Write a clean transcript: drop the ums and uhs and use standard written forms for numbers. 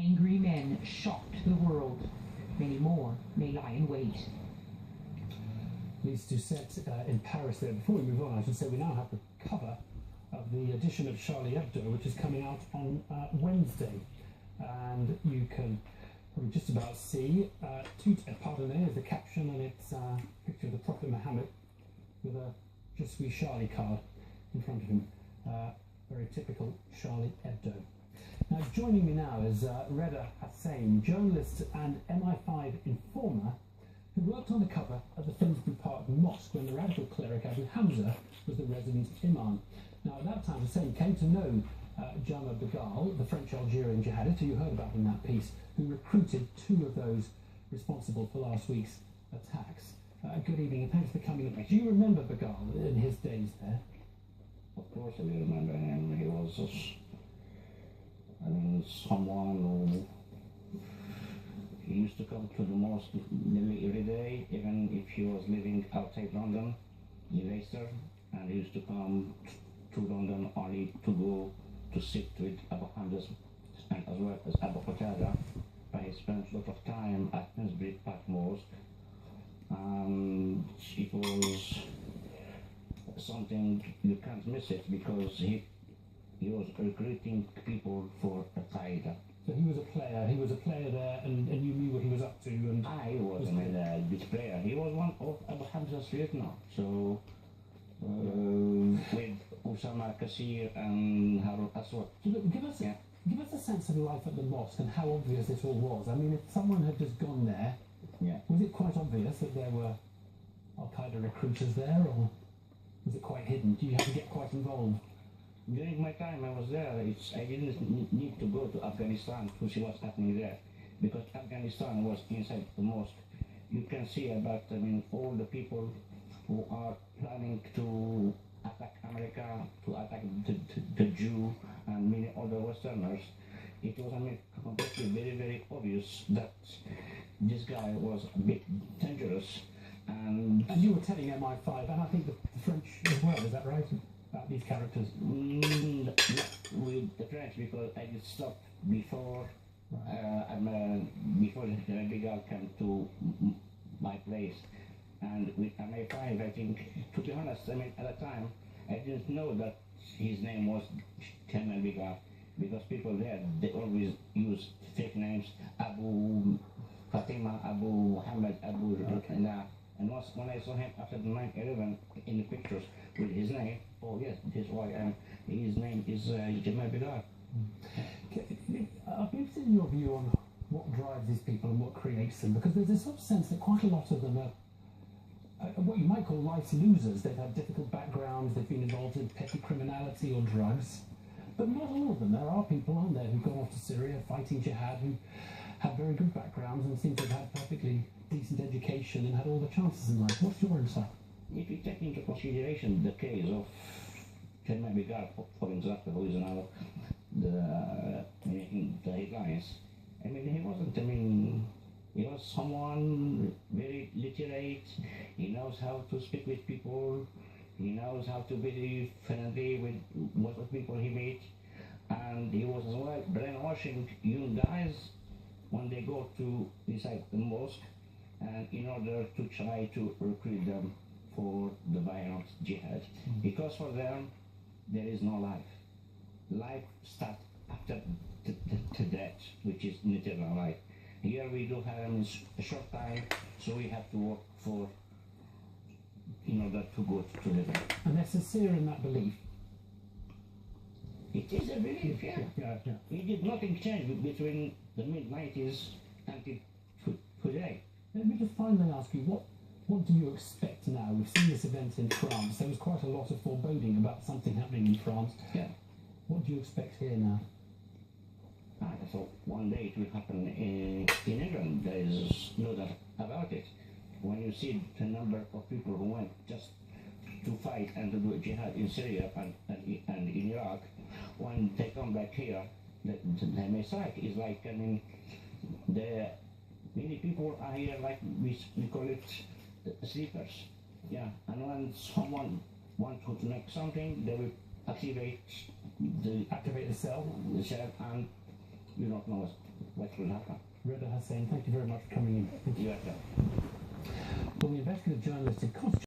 Angry men shocked the world. Many more may lie in wait. Leads to set in Paris there. Before we move on, I should say we now have the cover of the edition of Charlie Hebdo, which is coming out on Wednesday. And you can probably just about see Tout est pardonné is the caption, and it's a picture of the Prophet Muhammad with a Je suis Charlie card in front of him. Very typical Charlie Hebdo. Now, joining me now is Reda Hussain, journalist and MI5 informer, who worked on the cover of the Finsbury Park Mosque when the radical cleric Abu Hamza was the resident imam. Now, at that time, Hussain came to know Jama Begal, the French-Algerian jihadist, who you heard about in that piece, who recruited two of those responsible for last week's attacks. Good evening, and thanks for coming in. Do you remember Begal in his days there? Of course I remember him. He was someone who he used to come to the mosque nearly every day, even if he was living outside London, in Leicester, and he used to come to London only to go to sit with Abu Hamza and as well as Abu Qatada. But he spent a lot of time at Finsbury Park Mosque. It was something you can't miss it, because he was recruiting people for Al-Qaeda. So he was a player there, and you knew what he was up to. And I wasn't a good player. He was one of Abu Hamza's lieutenants. So with Osama Kassir and Harun Aswad. So look, give us a sense of life at the mosque and how obvious this all was. I mean, if someone had just gone there, was it quite obvious that there were Al-Qaeda recruiters there, or was it quite hidden? Do you have to get quite involved? During my time I was there, I didn't need to go to Afghanistan to see what's happening there, because Afghanistan was inside the mosque. You can see about, all the people who are planning to attack America, to attack the Jew and many other Westerners. It was, completely very, very obvious that this guy was a bit dangerous. And you were telling MI5, and I think the French as well, is that right? About these characters? Not with the French, because I did stop before before Begal came to my place. And with MI5, I think, to be honest, at the time, I didn't know that his name was Kemal Begal, because people there, they always use fake names, Abu Fatima, Abu Muhammad, Abu Rukna. And when I saw him after the 9/11 in the pictures with his name, oh yes, this is why his name is Kemal Begal. I'll be interested in your view on what drives these people and what creates them, because there's this sort of sense that quite a lot of them are what you might call life's losers. They've had difficult backgrounds, they've been involved in petty criminality or drugs, but not all of them. There are people, aren't there, who've gone off to Syria fighting jihad, who have very good backgrounds and seem to have had perfectly decent education and had all the chances in life. What's your insight? If you take into consideration the case of Kemal Begal, for example, who is now in the headlines, he wasn't, he was someone very literate. He knows how to speak with people. He knows how to be very friendly with most of the people he meets. And he was as well brainwashing young guys when they go to inside the mosque, and in order to try to recruit them for the violent jihad. Because for them, there is no life. Life starts after the death, which is an eternal life. Here we do have a short time, so we have to work for, in order to go to heaven. And they're sincere in that belief. It is a belief, yeah. We did nothing change between the mid-90s until today. Let me just finally ask you, what do you expect now? We've seen this event in France. There was quite a lot of foreboding about something happening in France. Yeah. What do you expect here now? I thought one day it will happen in England. There is no doubt about it. When you see the number of people who went just to fight and to do jihad in Syria and in Iraq, when they come back here, the message is like, many people are here, like we call it sleepers. Yeah, and when someone wants to make something, they will activate the cell, and you don't know what will happen. Reda Hussein, thank you very much for coming in. Thank you. You are welcome. Well, the investigative journalist in costume.